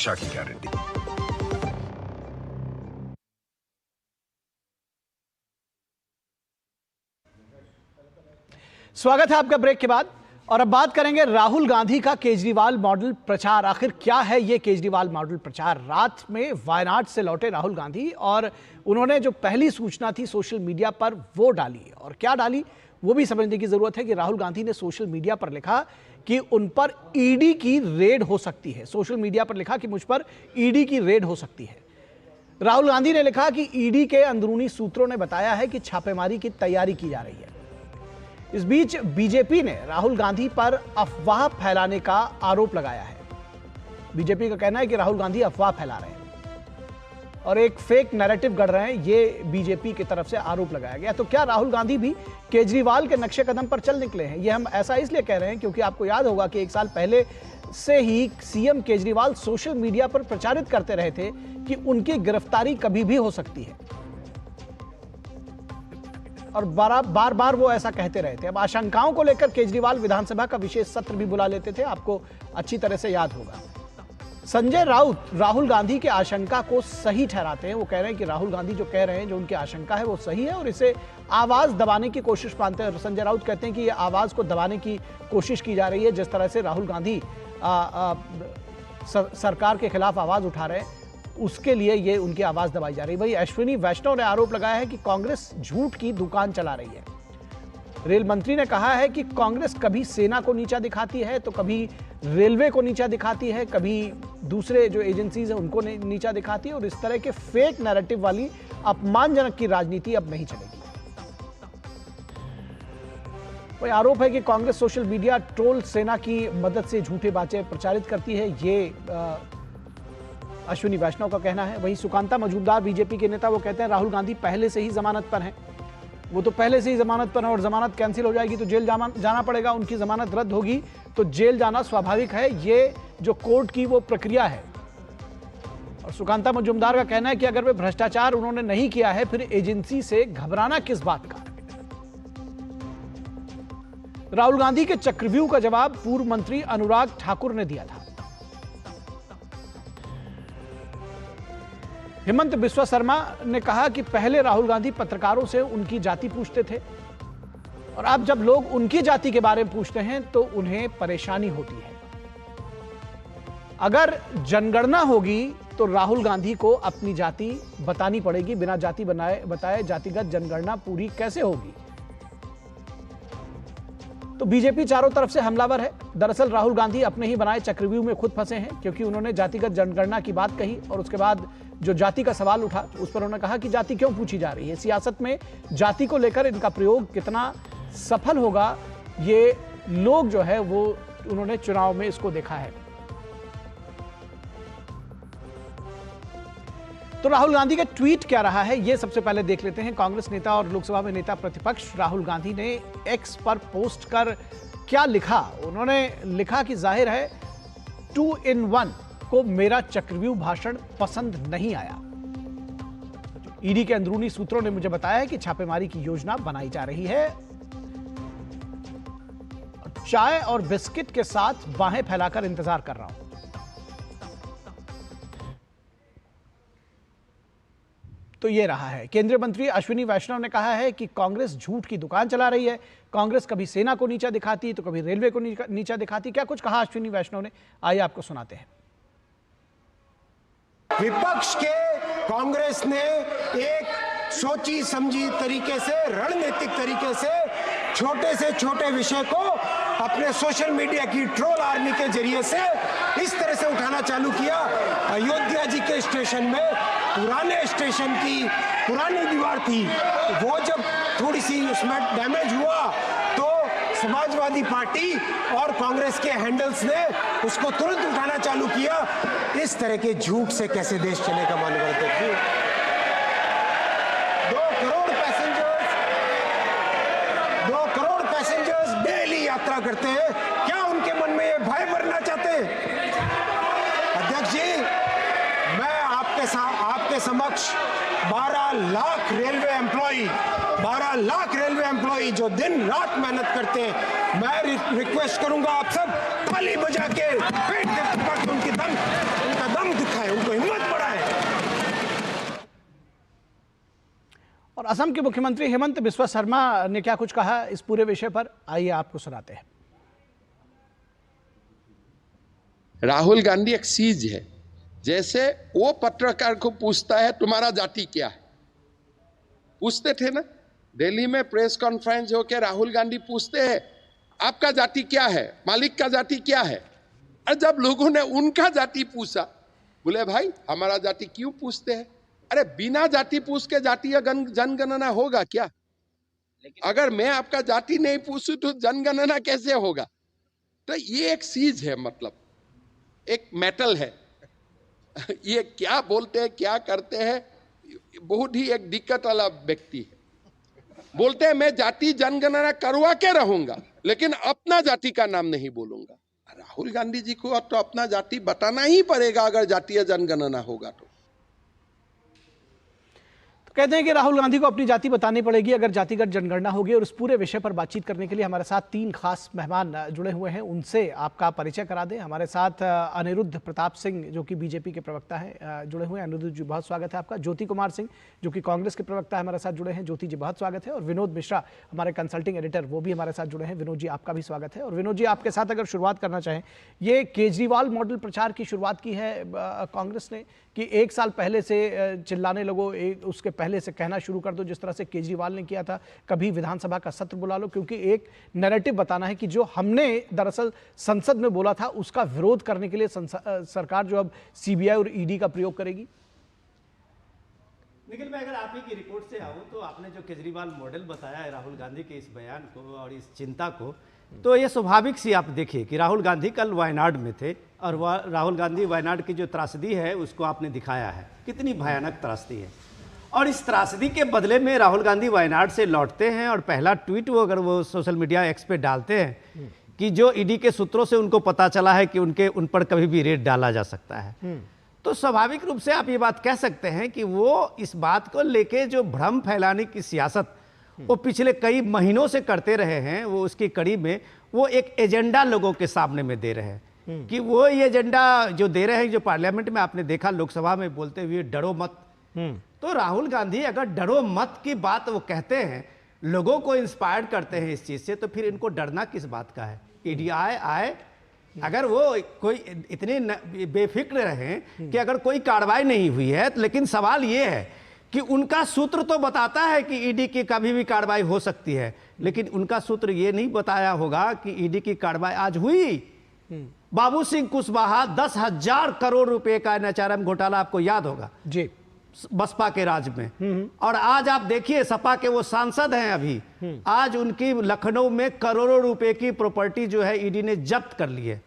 सुरक्षा की गारंटी। स्वागत है आपका ब्रेक के बाद। और अब बात करेंगे राहुल गांधी का केजरीवाल मॉडल प्रचार। आखिर क्या है ये केजरीवाल मॉडल प्रचार? रात में वायनाड से लौटे राहुल गांधी और उन्होंने जो पहली सूचना थी सोशल मीडिया पर वो डाली, और क्या डाली वो भी समझने की जरूरत है कि राहुल गांधी ने सोशल मीडिया पर लिखा कि उन पर ईडी की रेड हो सकती है। सोशल मीडिया पर लिखा कि मुझ पर ईडी की रेड हो सकती है। राहुल गांधी ने लिखा कि ईडी के अंदरूनी सूत्रों ने बताया है कि छापेमारी की तैयारी की जा रही है। इस बीच बीजेपी ने राहुल गांधी पर अफवाह फैलाने का आरोप लगाया है। बीजेपी का कहना है कि राहुल गांधी अफवाह फैला रहे हैं और एक फेक नैरेटिव गढ़ रहे हैं, ये बीजेपी की तरफ से आरोप लगाया गया। तो क्या राहुल गांधी भी केजरीवाल के नक्शे कदम पर चल निकले हैं? ये हम ऐसा इसलिए कह रहे हैं क्योंकि आपको याद होगा कि एक साल पहले से ही सीएम केजरीवाल सोशल मीडिया पर प्रचारित करते रहे थे कि उनकी गिरफ्तारी कभी भी हो सकती है, और बार बार वो ऐसा कहते रहे थे। अब आशंकाओं को लेकर केजरीवाल विधानसभा का विशेष सत्र भी बुला लेते थे, आपको अच्छी तरह से याद होगा। संजय राउत राहुल गांधी के आशंका को सही ठहराते हैं। वो कह रहे हैं कि राहुल गांधी जो कह रहे हैं, जो उनकी आशंका है वो सही है और इसे आवाज दबाने की कोशिश मानते हैं। संजय राउत कहते हैं कि ये आवाज को दबाने की कोशिश की जा रही है। जिस तरह से राहुल गांधी सरकार के खिलाफ आवाज उठा रहे हैं, उसके लिए ये उनकी आवाज दबाई जा रही है। वही अश्विनी वैष्णव ने आरोप लगाया है कि कांग्रेस झूठ की दुकान चला रही है। रेल मंत्री ने कहा है कि कांग्रेस कभी सेना को नीचा दिखाती है, तो कभी रेलवे को नीचा दिखाती है, कभी दूसरे जो एजेंसीज हैं उनको नीचा दिखाती है, और इस तरह के फेक नैरेटिव वाली अपमानजनक की राजनीति अब नहीं चलेगी। वही आरोप है कि कांग्रेस सोशल मीडिया ट्रोल सेना की मदद से झूठे बातें प्रचारित करती है, ये अश्विनी वैष्णव का कहना है। वहीं सुकांता मजूमदार बीजेपी के नेता, वो कहते हैं राहुल गांधी पहले से ही जमानत पर हैं। वो तो पहले से ही जमानत पर है और जमानत कैंसिल हो जाएगी तो जेल जाना पड़ेगा, उनकी जमानत रद्द होगी तो जेल जाना स्वाभाविक है। ये जो कोर्ट की वो प्रक्रिया है। और सुकांता मजूमदार का कहना है कि अगर वे भ्रष्टाचार उन्होंने नहीं किया है, फिर एजेंसी से घबराना किस बात का। राहुल गांधी के चक्रव्यूह का जवाब पूर्व मंत्री अनुराग ठाकुर ने दिया था। हेमंत बिस्वा शर्मा ने कहा कि पहले राहुल गांधी पत्रकारों से उनकी जाति पूछते थे और अब जब लोग उनकी जाति के बारे में पूछते हैं तो उन्हें परेशानी होती है। अगर जनगणना होगी तो राहुल गांधी को अपनी जाति बतानी पड़ेगी। बिना जाति बताए जातिगत जनगणना पूरी कैसे होगी? तो बीजेपी चारों तरफ से हमलावर है। दरअसल राहुल गांधी अपने ही बनाए चक्रव्यूह में खुद फंसे हैं, क्योंकि उन्होंने जातिगत जनगणना की बात कही और उसके बाद जो जाति का सवाल उठा उस पर उन्होंने कहा कि जाति क्यों पूछी जा रही है। सियासत में जाति को लेकर इनका प्रयोग कितना सफल होगा, ये लोग जो है वो उन्होंने चुनाव में इसको देखा है। तो राहुल गांधी का ट्वीट क्या रहा है, ये सबसे पहले देख लेते हैं। कांग्रेस नेता और लोकसभा में नेता प्रतिपक्ष राहुल गांधी ने एक्स पर पोस्ट कर क्या लिखा? उन्होंने लिखा कि जाहिर है 2 in 1 को मेरा चक्रव्यूह भाषण पसंद नहीं आया। ईडी के अंदरूनी सूत्रों ने मुझे बताया है कि छापेमारी की योजना बनाई जा रही है। चाय और बिस्किट के साथ बाहें फैलाकर इंतजार कर रहा हूं। तो ये रहा है। केंद्रीय मंत्री अश्विनी वैष्णव ने कहा है कि कांग्रेस झूठ की दुकान चला रही है। कांग्रेस कभी सेना को नीचा दिखाती तो कभी रेलवे को नीचा दिखाती। क्या कुछ कहा अश्विनी वैष्णव ने, आइए आपको सुनाते हैं। विपक्ष के कांग्रेस ने एक सोची समझी तरीके से, रणनीतिक तरीके से छोटे विषय को अपने सोशल मीडिया की ट्रोल आर्मी के जरिए से इस तरह से उठाना चालू किया। अयोध्या जी के स्टेशन में पुराने स्टेशन की पुरानी दीवार थी, वो जब थोड़ी सी उसमें डैमेज हुआ तो समाजवादी पार्टी और कांग्रेस के हैंडल्स ने उसको तुरंत उठाना चालू किया। इस तरह के झूठ से कैसे देश चलेगा मालूम है? 2 करोड़ पैसेंजर्स डेली यात्रा करते हैं। क्या उनके मन में ये भय भरना चाहते हैं? अध्यक्ष जी, मैं आपके समक्ष 12 लाख रेलवे एम्प्लॉई जो दिन रात मेहनत करते हैं, मैं रिक्वेस्ट करूंगा आप सब ताली बजा के पेट के उनका दम असम के मुख्यमंत्री हेमंत बिस्वा शर्मा ने क्या कुछ कहा इस पूरे विषय पर, आइए आपको सुनाते हैं। राहुल गांधी एक सीज है, जैसे वो पत्रकार को पूछता है तुम्हारा जाति क्या है, पूछते थे ना दिल्ली में प्रेस कॉन्फ्रेंस होके राहुल गांधी पूछते हैं आपका जाति क्या है, मालिक का जाति क्या है। और जब लोगों ने उनका जाति पूछा, बोले भाई हमारा जाति क्यों पूछते हैं, अरे बिना जाति पूछ के जातीय जनगणना होगा क्या? अगर मैं आपका जाति नहीं पूछूं तो जनगणना कैसे होगा? तो ये एक चीज है, मतलब एक मेटल है। ये क्या बोलते हैं क्या करते हैं, बहुत ही एक दिक्कत वाला व्यक्ति है। बोलते हैं मैं जाति जनगणना करवा के रहूंगा लेकिन अपना जाति का नाम नहीं बोलूंगा। राहुल गांधी जी को तो अपना जाति बताना ही पड़ेगा अगर जातीय जनगणना होगा तो। कहते हैं कि राहुल गांधी को अपनी जाति बतानी पड़ेगी अगर जातिगत जनगणना होगी। और इस पूरे विषय पर बातचीत करने के लिए हमारे साथ 3 खास मेहमान जुड़े हुए हैं, उनसे आपका परिचय करा दें। हमारे साथ अनिरुद्ध प्रताप सिंह जो कि बीजेपी के प्रवक्ता हैं जुड़े हुए हैं। अनिरुद्ध जी बहुत स्वागत है आपका। ज्योति कुमार सिंह जो कि कांग्रेस के प्रवक्ता है हमारे साथ जुड़े हैं। ज्योति जी बहुत स्वागत है। और विनोद मिश्रा हमारे कंसल्टिंग एडिटर वो भी हमारे साथ जुड़े हैं। विनोद जी आपका भी स्वागत है। और विनोद जी आपके साथ अगर शुरुआत करना चाहें, ये केजरीवाल मॉडल प्रचार की शुरुआत की है कांग्रेस ने कि 1 साल पहले से चिल्लाने लगो, उसके पहले से कहना शुरू कर दो जिस तरह से केजरीवाल ने किया था, कभी विधानसभा का सत्र बुला लो, क्योंकि एक नैरेटिव बताना है कि जो हमने दरअसल संसद में बोला था उसका विरोध करने के लिए सरकार जो अब सीबीआई और ईडी का प्रयोग करेगी। निखिल, मैं अगर आप ही की रिपोर्ट से आऊं तो आपने जो केजरीवाल मॉडल बताया है राहुल गांधी के इस बयान को और इस चिंता को, तो ये स्वाभाविक सी आप देखिए कि राहुल गांधी कल वायनाड में थे और राहुल गांधी वायनाड की जो त्रासदी है उसको आपने दिखाया है, कितनी भयानक त्रासदी है। और इस त्रासदी के बदले में राहुल गांधी वायनाड से लौटते हैं और पहला ट्वीट वो अगर वो सोशल मीडिया एक्स पे डालते हैं कि जो ईडी के सूत्रों से उनको पता चला है कि उन पर कभी भी रेड डाला जा सकता है, तो स्वाभाविक रूप से आप ये बात कह सकते हैं कि वो इस बात को लेके जो भ्रम फैलाने की सियासत वो पिछले कई महीनों से करते रहे हैं, वो उसकी कड़ी में वो एक एजेंडा लोगों के सामने में दे रहे हैं कि वो ये एजेंडा जो दे रहे हैं, जो पार्लियामेंट में आपने देखा लोकसभा में बोलते हुए डरो मत, तो राहुल गांधी अगर डरो मत की बात वो कहते हैं, लोगों को इंस्पायर्ड करते हैं इस चीज से, तो फिर इनको डरना किस बात का है? ईडी आए अगर वो कोई इतने बेफिक्र रहे कि अगर कोई कार्रवाई नहीं हुई है, लेकिन सवाल ये है कि उनका सूत्र तो बताता है कि ईडी की कभी भी कार्रवाई हो सकती है, लेकिन उनका सूत्र ये नहीं बताया होगा कि ईडी की कार्रवाई आज हुई। बाबू सिंह कुशवाहा 10,000 करोड़ रुपए का एनएचआरएम घोटाला आपको याद होगा जी, बसपा के राज में। और आज आप देखिए सपा के वो सांसद हैं अभी, आज उनकी लखनऊ में करोड़ों रुपए की प्रॉपर्टी जो है ईडी ने जब्त कर ली है।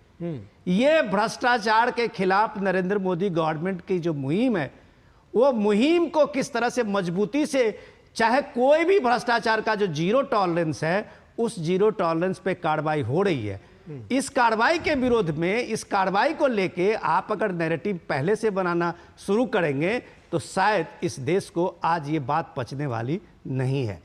ये भ्रष्टाचार के खिलाफ नरेंद्र मोदी गवर्नमेंट की जो मुहिम है, वो मुहिम को किस तरह से मजबूती से, चाहे कोई भी भ्रष्टाचार का जो जीरो टॉलरेंस है, उस जीरो टॉलरेंस पे कार्रवाई हो रही है। इस कार्रवाई के विरोध में, इस कार्रवाई को लेके आप अगर नैरेटिव पहले से बनाना शुरू करेंगे तो शायद इस देश को आज ये बात पचने वाली नहीं है।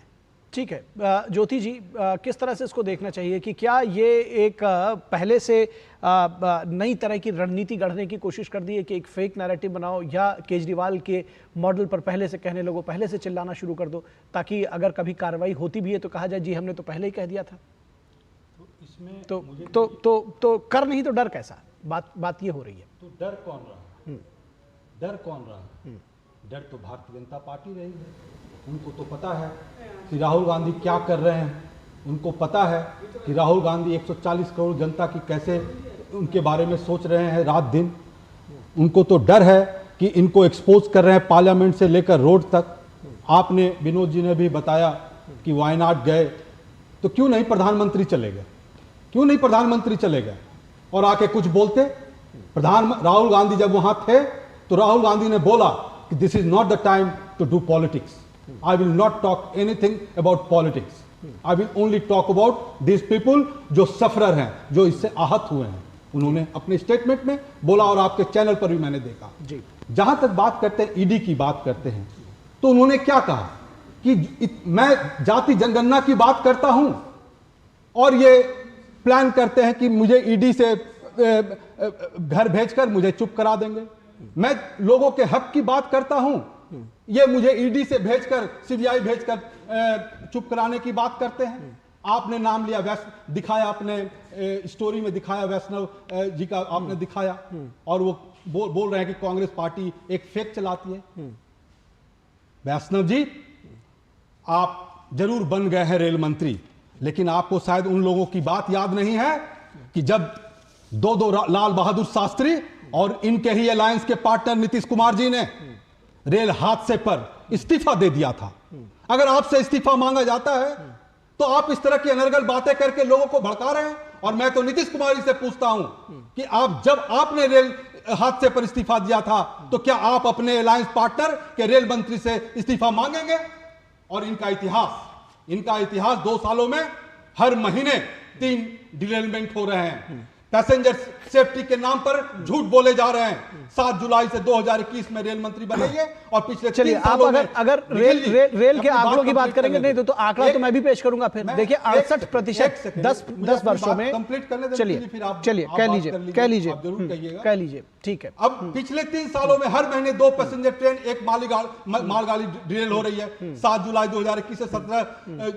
ठीक है ज्योति जी, किस तरह से इसको देखना चाहिए कि क्या ये एक पहले से नई तरह की रणनीति गढ़ने की कोशिश कर दी है कि एक फेक नैरेटिव बनाओ, या केजरीवाल के मॉडल पर पहले से कहने लोगों, पहले से चिल्लाना शुरू कर दो ताकि अगर कभी कार्रवाई होती भी है तो कहा जाए जी हमने तो पहले ही कह दिया था? इसमें तो कर नहीं तो डर कैसा? बात ये हो रही है। तो डर कौन रहा? डर कौन रहा? डर तो भारतीय जनता पार्टी रही है। उनको तो पता है कि राहुल गांधी क्या कर रहे हैं, उनको पता है कि राहुल गांधी 140 करोड़ जनता की कैसे उनके बारे में सोच रहे हैं रात दिन। उनको तो डर है कि इनको एक्सपोज कर रहे हैं पार्लियामेंट से लेकर रोड तक। आपने, विनोद जी ने भी बताया कि वायनाड गए, तो क्यों नहीं प्रधानमंत्री चले गए? क्यों नहीं प्रधानमंत्री चले गए और आके कुछ बोलते? राहुल गांधी जब वहां थे तो राहुल गांधी ने बोला कि this is not the time to do politics. I will not talk anything about politics. I will only talk about these people जो सफरर हैं, जो इससे आहत हुए हैं। उन्होंने अपने स्टेटमेंट में बोला और आपके चैनल पर भी मैंने देखा जी। जहां तक बात करते हैं, ईडी की बात करते हैं, तो उन्होंने क्या कहा कि मैं जाति जनगणना की बात करता हूं और ये प्लान करते हैं कि मुझे ईडी से घर भेजकर मुझे चुप करा देंगे। मैं लोगों के हक की बात करता हूं ये मुझे ईडी से भेजकर, सीबीआई भेजकर चुप कराने की बात करते हैं। आपने नाम लिया, दिखाया, आपने स्टोरी में दिखाया, वैष्णव जी का आपने दिखाया, और वो बोल रहे हैं कि कांग्रेस पार्टी एक फेक चलाती है। वैष्णव जी, आप जरूर बन गए हैं रेल मंत्री, लेकिन आपको शायद उन लोगों की बात याद नहीं है कि जब दो लाल बहादुर शास्त्री और इनके ही अलायंस के पार्टनर नीतीश कुमार जी ने रेल हादसे पर इस्तीफा दे दिया था। अगर आपसे इस्तीफा मांगा जाता है तो आप इस तरह की अनर्गल बातें करके लोगों को भड़का रहे हैं। और मैं तो नीतीश कुमार जी से पूछता हूं कि जब आपने रेल हादसे पर इस्तीफा दिया था तो क्या आप अपने अलायंस पार्टनर के रेल मंत्री से इस्तीफा मांगेंगे? और इनका इतिहास 2 सालों में हर महीने 3 डिरेलमेंट हो रहे हैं। पैसेंजर सेफ्टी के नाम पर झूठ बोले जा रहे हैं। 7 जुलाई से 2021 में रेल मंत्री बनेंगे और पिछले चलिए, आप अगर रेल के आंकड़ों की बात करेंगे, नहीं तो आंकड़ा तो मैं भी पेश करूंगा। फिर देखिए 68% 10 वर्षों में। चलिए कह लीजिए, ठीक है। अब पिछले 3 सालों में हर महीने 2 पैसेंजर ट्रेन, एक मालगाड़ी डिरेल हो रही है। 7 जुलाई 2021 से 17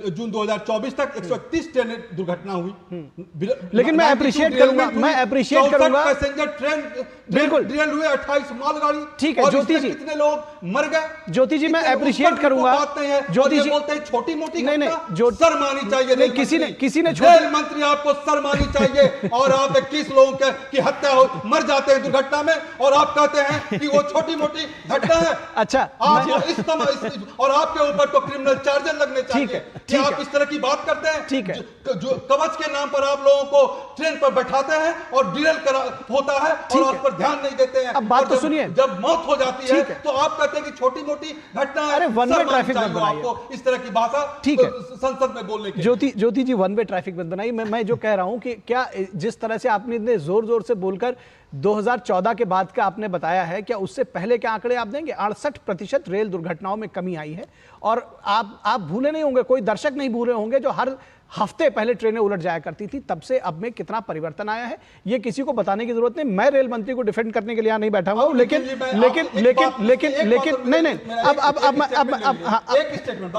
जून 2024 तक 131 ट्रेन दुर्घटना हुई। लेकिन मैं अप्रिशिएट करूंगा पैसेंजर ट्रेन बिल्कुल डिरेल हुए, 28 मालगाड़ी। ठीक है ज्योति जी, कितने लोग मर गए? ज्योति जी मैं अप्रिशिएट करूंगा। ज्योति जी बोलते हैं छोटी मोटी, नहीं, शर्म आनी चाहिए। नहीं, किसी ने रेल मंत्री, आपको शर्म आनी चाहिए। और आप 21 लोगों की हत्या मर जाते हैं दुर्घटना में, और आप कहते हैं कि वो छोटी मोटी घटना है। अच्छा, आप और आपके ऊपर तो क्रिमिनल चार्जेस लगने चाहिए कि आप इस तरह की बात करते हैं। ठीक है, जो कवच के नाम पर आप लोगों को ट्रेन पर बैठाते हैं और डिरेल होता है और आप पर ध्यान नहीं देते हैं। अब बात तो सुनिए, जब मौत हो जाती है तो आप कहते हैं कि छोटी मोटी घटना है। अरे वन वे ट्रैफिक मत बनाइए, आपको इस तरह की भाषा ठीक है संसद में बोलने की। ज्योति जी वन वे ट्रैफिक मत बनाइए। मैं जो कह रहा हूं कि क्या जिस तरह से आपने इतने जोर से बोलकर 2014 के बाद का आपने बताया है, क्या उससे पहले के आंकड़े आप देंगे? 68% रेल दुर्घटनाओं में कमी आई है। और आप भूले नहीं होंगे, कोई दर्शक नहीं भूले होंगे, जो हर हफ्ते पहले ट्रेनें उलट जाया करती थी, तब से अब में कितना परिवर्तन आया है, ये किसी को बताने की जरूरत नहीं। मैं रेल मंत्री को डिफेंड करने के लिए नहीं बैठा हुआ हूं, लेकिन नहीं, अब एक स्टेटमेंट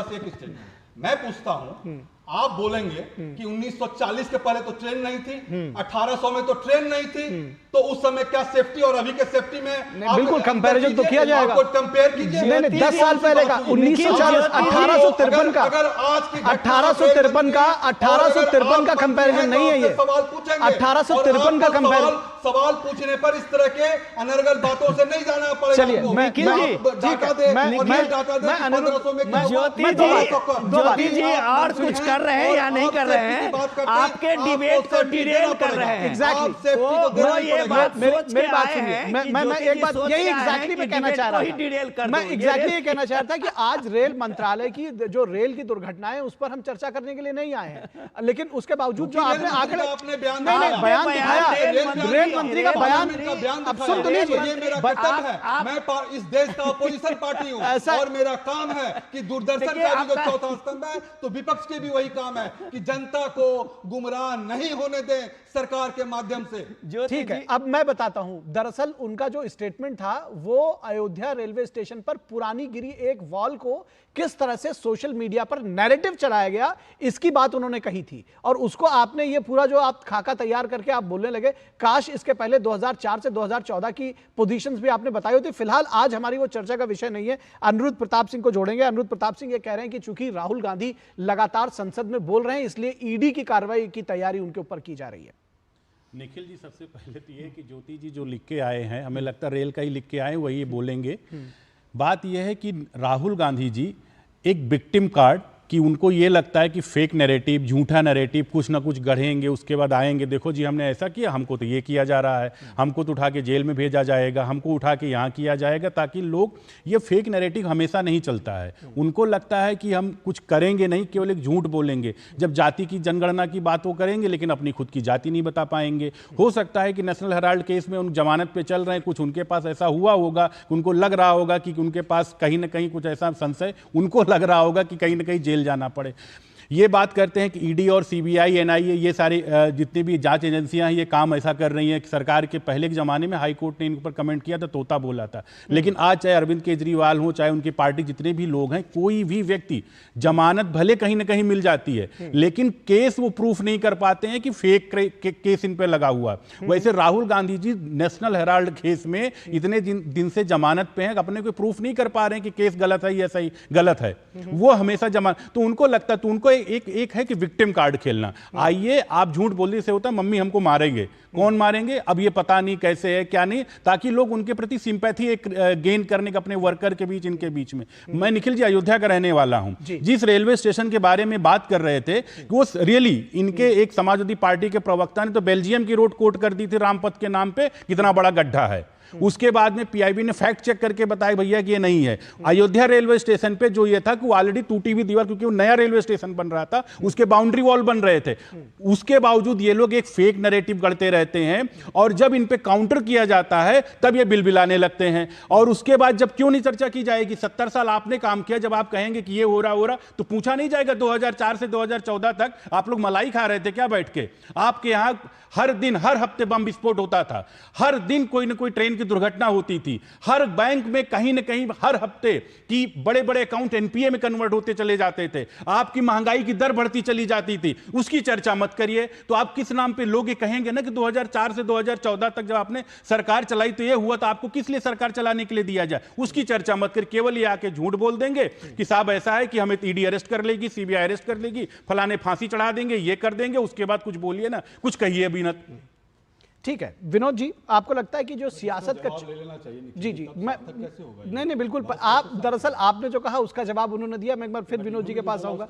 मैं पूछता हूं, आप बोलेंगे कि 1940 के पहले तो ट्रेन नहीं थी, 1800 में तो ट्रेन नहीं थी, तो उस समय क्या सेफ्टी और अभी के सेफ्टी में बिल्कुल कंपैरिजन तो किया जाएगा। कंपेयर कीजिए। नहीं 10 साल पहले का 1940, 1853 का, अगर आज की 1853 का कंपैरिजन नहीं है ये। सवाल पूछेंगे 1853 का कंपैरिजन, सवाल पूछने पर इस तरह के अनर्गल बातों से नहीं जाना पड़ेगा। चलिए ज्योति जी और कुछ कर रहे हैं या नहीं कर रहे हैं, आपके डिबेट को डिरेल कर रहे हैं। एग्जैक्टली, वो ये बात मेरी बात सुनिए, मैं एक बात यही एग्जैक्टली मैं कहना चाह रहा था। मैं एग्जैक्टली ये कहना चाह रहा था कि आज रेल मंत्रालय की जो रेल की दुर्घटनाएं, उस पर हम चर्चा करने के लिए नहीं आए हैं। लेकिन उसके बावजूद जो आपने आंकड़े बयान दिखाया, रेल मंत्री का बयान, अब सुन तो लीजिए, मैं इस देश का अपोजिशन पार्टी हूं और मेरा काम है कि दूरदर्शन का भी जो चौथा स्तंभ है, तो विपक्ष के भी वही काम है कि जनता को गुमराह नहीं होने दें सरकार के माध्यम से। ठीक है, अब मैं बताता हूं, दरअसल उनका जो स्टेटमेंट था वो अयोध्या रेलवे स्टेशन पर पुरानी गिरी एक वॉल को किस तरह से सोशल मीडिया पर नैरेटिव चलाया गया, इसकी बात उन्होंने कही थी। और उसको आपने ये पूरा जो आप खाका तैयार करके आप बोलने लगे, काश इसके पहले 2004 से 2014 की पोजीशंस भी आपने बताई होती। फिलहाल आज हमारी वो चर्चा का विषय नहीं है। अनिरुद्ध प्रताप सिंह को जोड़ेंगे। अनिरुद्ध प्रताप सिंह ये कह रहे हैं कि चूंकि राहुल गांधी लगातार संसद में बोल रहे हैं, इसलिए ईडी की कार्रवाई की तैयारी उनके ऊपर की जा रही है। निखिल जी, सबसे पहले तो ये कि ज्योति जी जो लिख के आए हैं, हमें लगता है रेल का ही लिख के आए, वही बोलेंगे। बात यह है कि राहुल गांधी जी एक विक्टिम कार्ड, कि उनको ये लगता है कि फेक नैरेटिव, झूठा नैरेटिव कुछ ना कुछ गढ़ेंगे, उसके बाद आएंगे, देखो जी हमने ऐसा किया, हमको तो ये किया जा रहा है, हमको तो उठा के जेल में भेजा जाएगा, हमको उठा के यहाँ किया जाएगा, ताकि लोग, ये फेक नैरेटिव हमेशा नहीं चलता है। उनको लगता है कि हम कुछ करेंगे नहीं, केवल एक झूठ बोलेंगे। जब जाति की जनगणना की बात वो करेंगे, लेकिन अपनी खुद की जाति नहीं बता पाएंगे। हो सकता है कि नेशनल हेराल्ड केस में उन जमानत पे चल रहे हैं, कुछ उनके पास ऐसा हुआ होगा, उनको लग रहा होगा कि उनके पास कहीं ना कहीं कुछ ऐसा संशय उनको लग रहा होगा कि कहीं ना कहीं जेल जाना पड़े। ये बात करते हैं कि ईडी और सीबीआई, एनआईए, ये सारे जितनी भी जांच एजेंसियां हैं ये काम ऐसा कर रही हैं कि सरकार के पहले के जमाने में हाई कोर्ट ने इन पर कमेंट किया था, तोता बोला था। लेकिन आज चाहे अरविंद केजरीवाल हो, चाहे उनकी पार्टी जितने भी लोग हैं, कोई भी व्यक्ति जमानत भले कहीं ना कहीं मिल जाती है, लेकिन केस वो प्रूफ नहीं कर पाते हैं कि फेक केस इन पे लगा हुआ। वैसे Rahul Gandhi ji national Herald case में इतने दिन से जमानत पे हैं, अपने कोई प्रूफ नहीं कर पा रहे हैं कि केस गलत है या सही गलत है। वो हमेशा जमानत, तो उनको लगता, तो उनको एक है कि विक्टिम कार्ड खेलना। आइए आप झूठ बोलने से होता मम्मी हमको मारेंगे, कौन मारेंगे अब ये पता नहीं कैसे है क्या नहीं, ताकि लोग उनके प्रति सिंपैथी एक गेन करने का अपने वर्कर के बीच, इनके बीच में। मैं निखिल जी अयोध्या का रहने वाला हूं। जिस रेलवे स्टेशन के बारे में बात कर रहे थे वो रियली इनके एक समाजवादी पार्टी के प्रवक्ता ने तो बेल्जियम की रोड कोट कर दी थी रामपथ के नाम पे, कितना बड़ा गड्ढा है। उसके बाद में पीआईबी ने फैक्ट चेक करके बताया भैया कि ये नहीं है। अयोध्या रेलवे स्टेशन पे जो ये था कि वो ऑलरेडी टूटी हुई दीवार, क्योंकि वो नया रेलवे स्टेशन बन रहा था, उसके बाउंड्री वॉल बन रहे थे। उसके बावजूद ये लोग एक फेक नैरेटिव गढ़ते रहते हैं, और जब इन पे काउंटर किया जाता है तब ये बिलबिलाने लगते हैं। और उसके बाद जब क्यों नहीं चर्चा की जाएगी, 70 साल आपने काम किया, जब आप कहेंगे कि ये हो रहा तो पूछा नहीं जाएगा 2004 से 2014 तक आप लोग मलाई खा रहे थे क्या बैठ के? आपके यहां हर दिन हर हफ्ते बम विस्फोट होता था, हर दिन कोई ना कोई ट्रेन की दुर्घटना होती थी, हर बैंक में कहीं ना कहीं हर हफ्ते की बड़े बड़े अकाउंट एनपीए में कन्वर्ट होते चले जाते थे, आपकी महंगाई की दर बढ़ती चली जाती थी। उसकी चर्चा मत करिए। तो आप किस नाम पे लोग ये कहेंगे ना कि 2004 से 2014 तक जब आपने सरकार चलाई तो ये हुआ, तो आपको किस लिए सरकार चलाने के लिए दिया जाए, उसकी चर्चा मत कर। केवल ये आके झूठ बोल देंगे कि साहब ऐसा है कि हमें ईडी अरेस्ट कर लेगी, सीबीआई अरेस्ट कर लेगी, फलाने फांसी चढ़ा देंगे, ये कर देंगे, उसके बाद कुछ बोलिए ना, कुछ कहिए भी ना। ठीक है विनोद जी, आपको लगता है कि जो सियासत का ले लेना चाहिए? जी मैं नहीं बिल्कुल, आप दरअसल आपने जो कहा उसका जवाब उन्होंने दिया। मैं एक बार फिर विनोद जी के पास आऊंगा,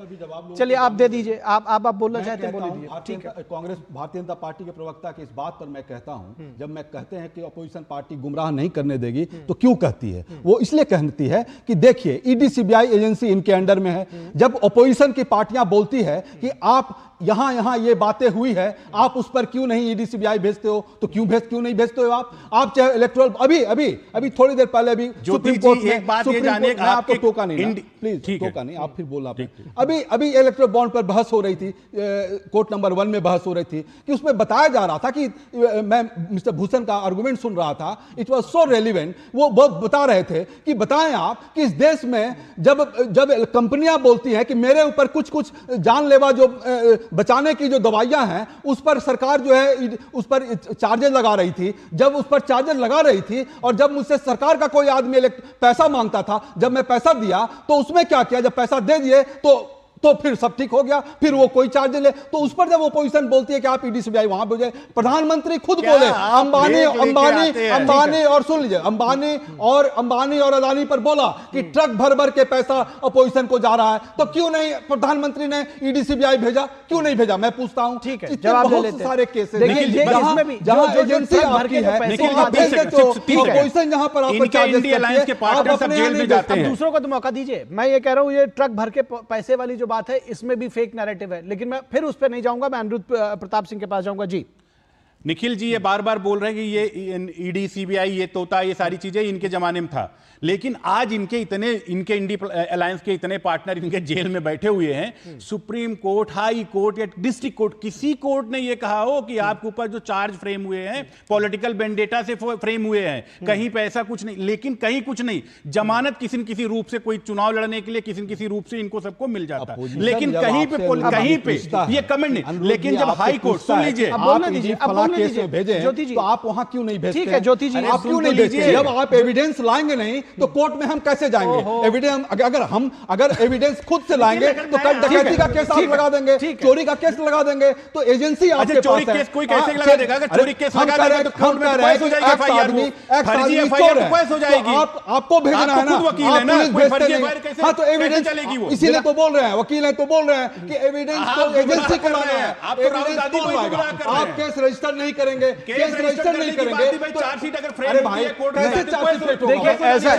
चलिए आप दे दीजिए, आप बोलना चाहते हैं बोल दीजिए। ठीक है, कांग्रेस भारतीय जनता पार्टी के प्रवक्ता की इस बात पर मैं कहता हूं, जब मैं कहते हैं कि अपोजिशन पार्टी गुमराह नहीं करने देगी, तो क्यों कहती है? वो इसलिए कहती है कि देखिए ईडी सीबीआई एजेंसी इनके अंडर में है। जब अपोजिशन की पार्टियां बोलती है कि आप यहां ये बातें हुई है, आप उस पर क्यों नहीं ईडी सीबीआई भेजते हो, तो क्यों नहीं भेजते हो आप चाहे इलेक्टोरल अभी थोड़ी देर पहले अभी सुप्रीम कोर्ट में, आपको टोका नहीं, प्लीज टोका नहीं, आप फिर बोलना। अभी इलेक्टोरल बॉन्ड पर बहस हो रही थी, कोर्ट नंबर 1 में बहस हो रही थी, कि उसमें बताया जा रहा था कि मैं मिस्टर भूषण का आर्गुमेंट सुन रहा था, इट वाज सो रेलिवेंट। वो बता रहे थे कि बताएं आप कि इस देश में जब कंपनियां बोलती हैं कि मेरे ऊपर कुछ जानलेवा जो बचाने की जो दवाइयां हैं उस पर सरकार जो है उस पर चार्जेस लगा रही थी, जब उस पर चार्जेस लगा रही थी और जब मुझसे सरकार का कोई आदमी पैसा मांगता था, जब मैं पैसा दिया तो उसमें क्या किया, जब पैसा दे दिए तो फिर सब ठीक हो गया, फिर वो कोई चार्ज ले, तो उस पर जब ओपोजिशन बोलती है कि आप ईडी सीबीआई वहां भेजे, प्रधानमंत्री खुद बोले अंबानी और सुन लीजिए अंबानी और अदानी पर बोला कि ट्रक भर के पैसा अपोजिशन को जा रहा है, तो क्यों नहीं प्रधानमंत्री ने ईडी सीबीआई भेजा, क्यों नहीं भेजा? मैं पूछता हूं। ठीक है, जवाब ले लेते हैं। सारे केसेस जहां एजेंसी आपकी है, अपोजिशन जहां पर आप दूसरों को तो मौका दीजिए। मैं ये कह रहा हूं ये ट्रक भर के पैसे वाली जो बात है इसमें भी फेक नैरेटिव है, लेकिन मैं फिर उस पर नहीं जाऊंगा, मैं अनिरुद्ध प्रताप सिंह के पास जाऊंगा। जी निखिल जी, ये बार बार बोल रहे हैं कि ये ईडी सीबीआई ये तोता ये सारी चीजें इनके जमाने में था, लेकिन आज इनके इंडी अलायंस के इतने पार्टनर इनके जेल में बैठे हुए हैं। सुप्रीम कोर्ट, हाई कोर्ट या डिस्ट्रिक्ट कोर्ट, किसी कोर्ट ने ये कहा हो कि आपके ऊपर जो चार्ज फ्रेम हुए हैं पॉलिटिकल वेंडेटा से फ्रेम हुए हैं, कहीं पे ऐसा कुछ नहीं। लेकिन कहीं कुछ नहीं, जमानत किसी न किसी रूप से, कोई चुनाव लड़ने के लिए किसी न किसी रूप से इनको सबको मिल जाता है, लेकिन कहीं पे ये कमेंट नहीं। लेकिन जब हाई कोर्ट, सुन लीजिए भेजे तो आप वहां क्यों नहीं भेजते? ठीक है ज्योति जी, आप क्यों नहीं भेजते? जब आप एविडेंस लाएंगे नहीं तो कोर्ट में हम कैसे जाएंगे? एविडेंस अगर एविडेंस खुद से लाएंगे तो कल डकैती का केस आप लगा देंगे, चोरी का केस लगा देंगे, तो एजेंसी आपके पास है। कोई कैसे लगा देगा? अगर चोरी केस लगा देगा तो कोर्ट में केस हो जाएगी, फर्जी एफआईआर केस हो जाएगी। आपको भेजना है ना, वकील है ना, कोई फर्जी एफआईआर कैसे? हां तो एविडेंस चलेगी वो, इसीलिए तो बोल रहे हैं, वकील है तो बोल रहे हैं कि एविडेंस तो एजेंसी को लाना है, आप तो राहुल गांधी को ही गुमराह कर रहे हैं। आप केस रजिस्टर नहीं करेंगे, केस रजिस्टर नहीं करेंगे, चार्जशीट अगर फ्रेम अरे होती भाई है कोर्ट कैसे में, चार्जशीट होगा? देखिए, ऐसा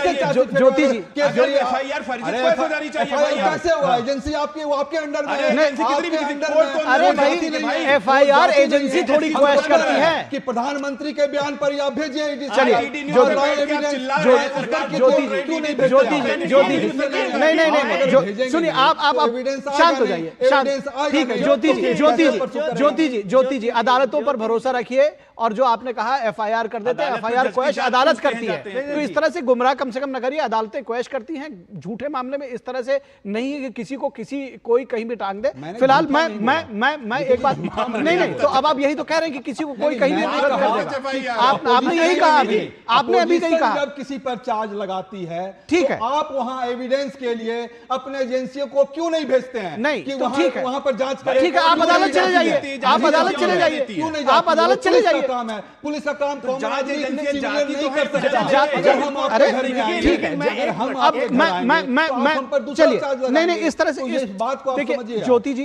ज्योति जी, एफआईआर फर्जी केस हो जानी चाहिए भाई। कैसे होगा? एजेंसी आपके वो आपके अंडर में है, एजेंसी आपके कितनी अंडर कोर्ट में को है। अरे अंदर भाई, जाती नहीं है। एफआईआर एजेंसी थोड़ी क्वेश्चन करती है कि प्रधानमंत्री के बयान पर आप भेजिए ईडी। चलिए, ज्योति सुनिए, आप शांत हो जाइए, शांत, ठीक है। ज्योति जी अदालतों पर भरोसा रखिए, और जो आपने कहा एफआईआर कर देते हैं, एफआईआर क्वेश अदालत करती है, तो इस तरह से गुमराह कम से कम न करिए। अदालतें क्वेश करती हैं झूठे मामले में, इस तरह से नहीं कि किसी को कोई कहीं भी टांग दे। फिलहाल मैं एक बात नहीं, तो अब आप यही तो कह रहे हैं कि किसी को कोई कहीं भी आपने यही कहा, आपने अभी कहीं कहा जब किसी पर चार्ज लगाती है, ठीक है, आप वहां एविडेंस के लिए अपने एजेंसियों को क्यों नहीं भेजते हैं? नहीं, कि तो ठीक है, वहां पर जांच करें। ठीक है, आप अदालत चले जाइए, आप अदालत चले जाइए, क्यों नहीं? आप अदालत चले जाइए। काम है पुलिस का काम, जांच एजेंसी जाती नहीं तो कर है, सकता। अरे हम आपके घर में आएंगे, ठीक है, अगर हम अब आपके घर आएंगे, तो आप हम पर दूसरा चलिए, चार्ज नहीं लगाएंगे। इस तरह से तो ये बात को आप देखिए, समझिए।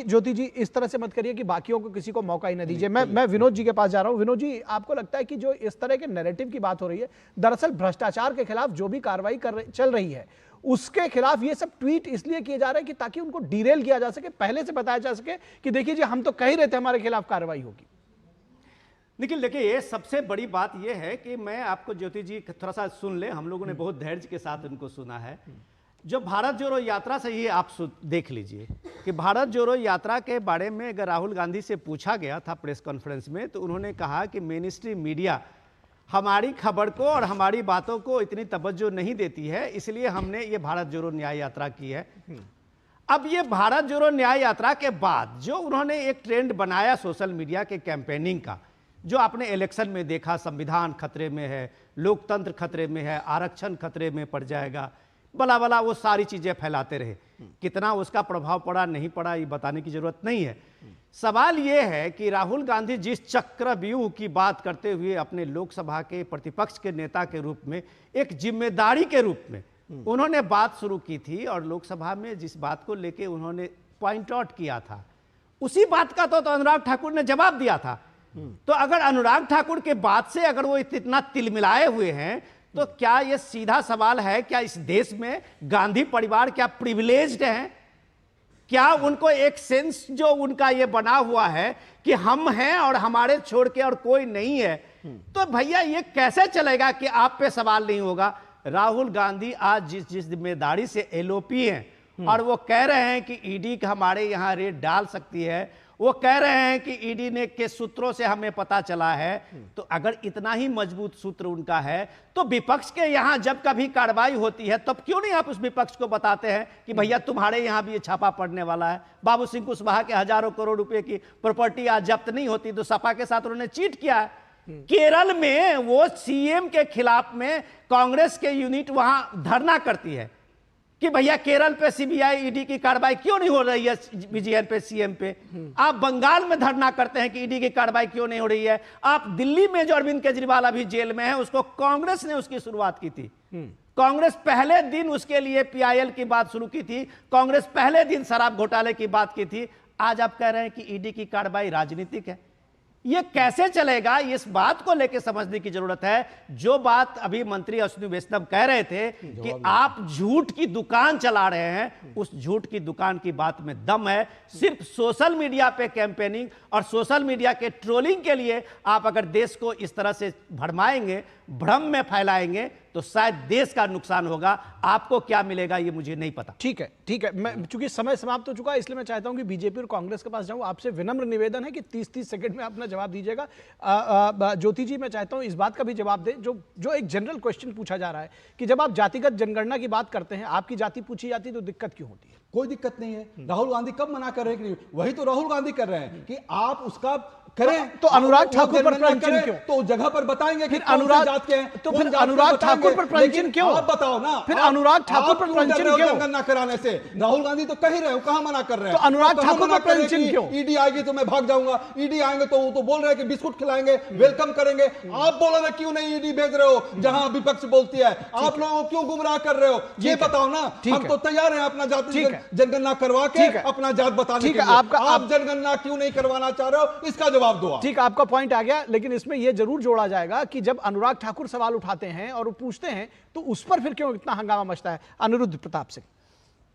ज्योति जी इस तरह से मत करिए कि बाकियों को किसी को मौका ही न दीजिए। मैं विनोद जी के पास जा रहा हूं। विनोद जी, आपको लगता है कि जो इस तरह के नैरेटिव की बात हो रही है, दरअसल भ्रष्टाचार के खिलाफ जो भी कार्रवाई चल रही है, उसके खिलाफ ये सब ट्वीट इसलिए किए जा रहे हैं कि ताकि उनको डिरेल किया जा सके, पहले से बताया जा सके कि देखिए जी, हम तो कह ही रहे थे हमारे खिलाफ कार्रवाई होगी। लेकिन देखिए, ये सबसे बड़ी बात ये है कि मैं आपको ज्योति जी थोड़ा सा सुन ले, हम लोगों ने बहुत धैर्य के साथ उनको सुना है। जो भारत जोड़ो यात्रा से ही आप देख लीजिए कि भारत जोड़ो यात्रा के बारे में अगर राहुल गांधी से पूछा गया था प्रेस कॉन्फ्रेंस में, तो उन्होंने कहा कि मेन स्ट्रीम मीडिया हमारी खबर को और हमारी बातों को इतनी तवज्जो नहीं देती है, इसलिए हमने ये भारत जोड़ो न्याय यात्रा की है। अब ये भारत जोड़ो न्याय यात्रा के बाद जो उन्होंने एक ट्रेंड बनाया सोशल मीडिया के कैंपेनिंग का, जो आपने इलेक्शन में देखा, संविधान खतरे में है, लोकतंत्र खतरे में है, आरक्षण खतरे में पड़ जाएगा, भला भला वो सारी चीजें फैलाते रहे। कितना उसका प्रभाव पड़ा नहीं पड़ा ये बताने की जरूरत नहीं है। सवाल ये है कि राहुल गांधी जिस चक्रव्यूह की बात करते हुए अपने लोकसभा के प्रतिपक्ष के नेता के रूप में, एक जिम्मेदारी के रूप में उन्होंने बात शुरू की थी, और लोकसभा में जिस बात को लेके उन्होंने पॉइंट आउट किया था, उसी बात का तो अनुराग ठाकुर ने जवाब दिया था। तो अगर अनुराग ठाकुर के बात से अगर वो इतना तिलमिलाए हुए हैं, तो क्या ये सीधा सवाल है, क्या इस देश में गांधी परिवार क्या प्रिविलेज्ड हैं? क्या उनको एक सेंस जो उनका ये बना हुआ है कि हम हैं और हमारे छोड़ के और कोई नहीं है? तो भैया ये कैसे चलेगा कि आप पे सवाल नहीं होगा? राहुल गांधी आज जिस जिम्मेदारी से एलओपी हैं और वो कह रहे हैं कि ईडी हमारे यहाँ रेड डाल सकती है, वो कह रहे हैं कि ईडी ने के सूत्रों से हमें पता चला है, तो अगर इतना ही मजबूत सूत्र उनका है, तो विपक्ष के यहां जब कभी कार्रवाई होती है तब क्यों नहीं आप उस विपक्ष को बताते हैं कि भैया तुम्हारे यहां भी ये छापा पड़ने वाला है? बाबू सिंह कुशवाहा के हजारों करोड़ रुपए की प्रॉपर्टी आज जब्त नहीं होती तो सपा के साथ उन्होंने चीट किया है। केरल में वो सीएम के खिलाफ में कांग्रेस के यूनिट वहां धरना करती है कि भैया केरल पे सीबीआई ईडी की कार्रवाई क्यों नहीं हो रही है, विजयन पे, सीएम पे। आप बंगाल में धरना करते हैं कि ईडी की कार्रवाई क्यों नहीं हो रही है। आप दिल्ली में जो अरविंद केजरीवाल अभी जेल में है, उसको कांग्रेस ने उसकी शुरुआत की थी। कांग्रेस पहले दिन उसके लिए पीआईएल की बात शुरू की थी, कांग्रेस पहले दिन शराब घोटाले की बात की थी। आज आप कह रहे हैं कि ईडी की कार्रवाई राजनीतिक है। ये कैसे चलेगा? इस बात को लेकर समझने की जरूरत है। जो बात अभी मंत्री अश्विनी वैष्णव कह रहे थे कि आप झूठ की दुकान चला रहे हैं, उस झूठ की दुकान की बात में दम है। सिर्फ सोशल मीडिया पे कैंपेनिंग और सोशल मीडिया के ट्रोलिंग के लिए आप अगर देश को इस तरह से भरमाएंगे, भ्रम में फैलाएंगे, तो शायद देश का नुकसान होगा। आपको क्या मिलेगा ये मुझे नहीं पता। ठीक है, मैं चूंकि समय समाप्त हो चुका है, इसलिए मैं चाहता हूं कि बीजेपी और कांग्रेस के पास जाऊं। आपसे विनम्र निवेदन है कि 30-30 सेकंड में अपना जवाब दीजिएगा। ज्योति जी, मैं चाहता हूं इस बात का भी जवाब दें, जो एक जनरल क्वेश्चन पूछा जा रहा है कि जब आप जातिगत जनगणना की बात करते हैं, आपकी जाति पूछी जाती है तो दिक्कत क्यों होती है? कोई दिक्कत नहीं है। राहुल गांधी कब मना कर रहे हैं? वही तो राहुल गांधी कर रहे हैं कि आप उसका करें। तो अनुराग ठाकुर पर प्रश्न क्यों? तो जगह पर बताएंगे फिर अनुराग जात के हैं, तो फिर अनुराग ठाकुर पर प्रश्न क्यों? आप बताओ ना। फिर अनुराग ठाकुर पर प्रश्न क्यों? जनगणना कराने से राहुल गांधी तो कह ही रहे हो, कहां मना कर रहे हैं? तो अनुराग ठाकुर पर प्रश्न क्यों? ईडी आएगी तो मैं भाग जाऊंगा, ईडी आएंगे तो वो तो बोल रहे हैं कि बिस्कुट खिलाएंगे, वेलकम करेंगे। आप बोलो ना क्यों नहीं ईडी भेज रहे हो जहां विपक्ष बोलती है? आप लोगों को क्यों गुमराह कर रहे हो? ये बताओ ना। हम तो तैयार हैं अपना जाति जनगणना करवा के अपना जात बताने के लिए। आप जनगणना क्यों नहीं करवाना चाह रहे हो, इसका जवाब जवाब दो आप। ठीक, आपका पॉइंट आ गया, लेकिन इसमें यह जरूर जोड़ा जाएगा कि जब अनुराग ठाकुर सवाल उठाते हैं और वो पूछते हैं तो उस पर फिर क्यों इतना हंगामा मचता है? अनिरुद्ध प्रताप सिंह।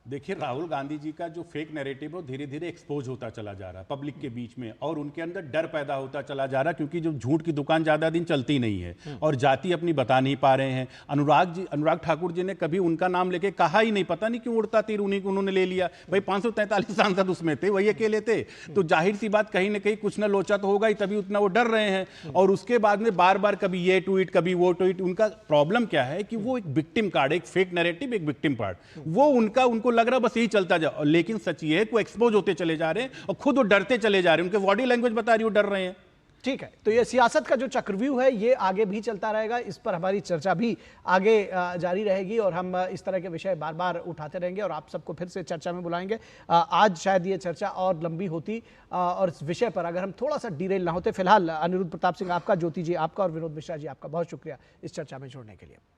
देखिए, राहुल गांधी जी का जो फेक नैरेटिव है वो धीरे धीरे एक्सपोज होता चला जा रहा है पब्लिक के बीच में, और उनके अंदर डर पैदा होता चला जा रहा है, क्योंकि जो झूठ की दुकान ज्यादा दिन चलती नहीं है और जाति अपनी बता नहीं पा रहे हैं। अनुराग ठाकुर जी ने कभी उनका नाम लेके कहा ही नहीं, पता नहीं क्यों उड़ता तीर उन्हीं को उन्होंने ले लिया। भाई 543 सांसद उसमें थे, वही अकेले थे, तो जाहिर सी बात कहीं ना कहीं कुछ ना लोचा तो होगा ही, तभी उतना वो डर रहे हैं। और उसके बाद में बार बार कभी ये ट्वीट कभी वो ट्वीट। उनका प्रॉब्लम क्या है कि वो एक विक्टिम कार्ड, एक फेक नैरेटिव, एक विक्टिम कार्ड, वो उनको लग रहा बस यही चलता जा, लेकिन सच ये है कि वो एक्सपोज होते चले जा रहे हैं और खुद वो डरते चले जा रहे हैं। उनके बॉडी लैंग्वेज बता रही है वो डर रहे हैं। ठीक है, तो ये सियासत का जो चक्रव्यूह है ये आगे भी चलता रहेगा, इस पर हमारी चर्चा भी आगे जारी रहेगी और हम इस तरह के विषय बार बार उठाते रहेंगे और आप सबको फिर से चर्चा में बुलाएंगे। आज शायद ये चर्चा और लंबी होती और इस विषय पर अगर हम थोड़ा सा डिरेल ना होते। फिलहाल अनिरुद्ध प्रताप सिंह आपका, ज्योति जी आपका और विनोद मिश्रा जी आपका बहुत शुक्रिया इस चर्चा में जुड़ने के लिए।